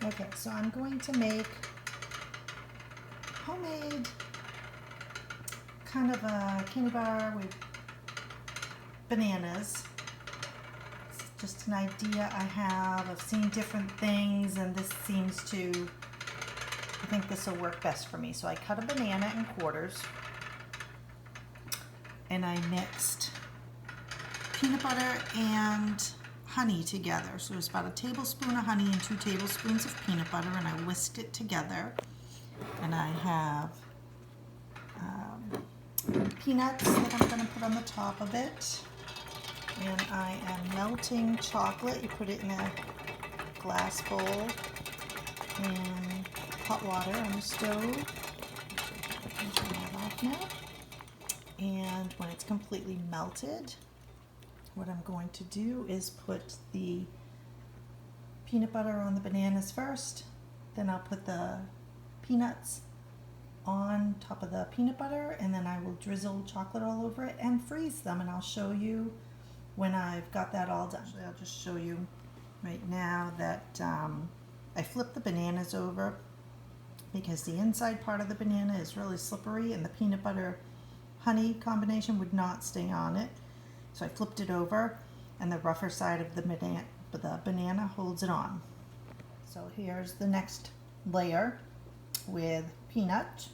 Okay, so I'm going to make homemade kind of a candy bar with bananas. It's just an idea I have. I've seen different things and this seems to, I think this will work best for me. So I cut a banana in quarters and I mixed peanut butter and honey together. So it's about a tablespoon of honey and 2 tablespoons of peanut butter, and I whisked it together. And I have peanuts that I'm going to put on the top of it. And I am melting chocolate. You put it in a glass bowl and hot water on the stove. Turn that off now. And when it's completely melted, what I'm going to do is put the peanut butter on the bananas first, then I'll put the peanuts on top of the peanut butter, and then I will drizzle chocolate all over it and freeze them, and I'll show you when I've got that all done. Actually, I'll just show you right now that I flipped the bananas over because the inside part of the banana is really slippery and the peanut butter honey combination would not stay on it. So I flipped it over and the rougher side of the banana holds it on. So here's the next layer with peanut.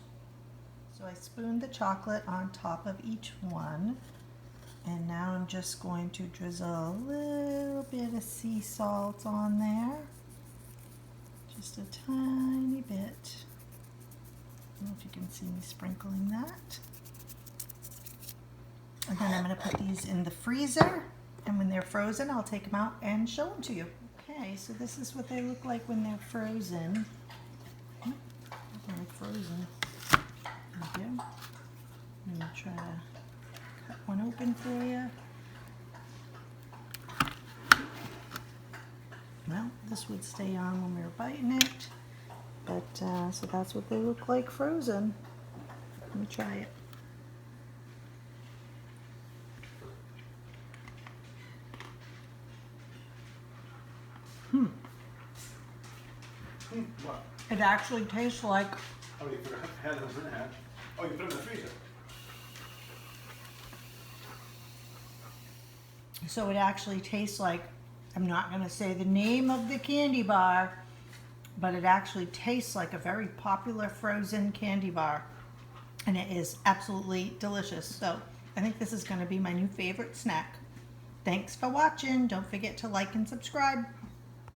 So I spooned the chocolate on top of each one, and now I'm just going to drizzle a little bit of sea salt on there. Just a tiny bit. I don't know if you can see me sprinkling that. And then I'm going to put these in the freezer, and when they're frozen, I'll take them out and show them to you. Okay, so this is what they look like when they're frozen. They're frozen. There you go. I'm going to try to cut one open for you. Well, this would stay on when we were biting it, but so that's what they look like frozen. Let me try it. What? It actually tastes like, Oh, you had them in there. Oh, you put them in the freezer. so it actually tastes like, I'm not going to say the name of the candy bar, but it actually tastes like a very popular frozen candy bar, and it is absolutely delicious. So I think this is going to be my new favorite snack. Thanks for watching. Don't forget to like and subscribe.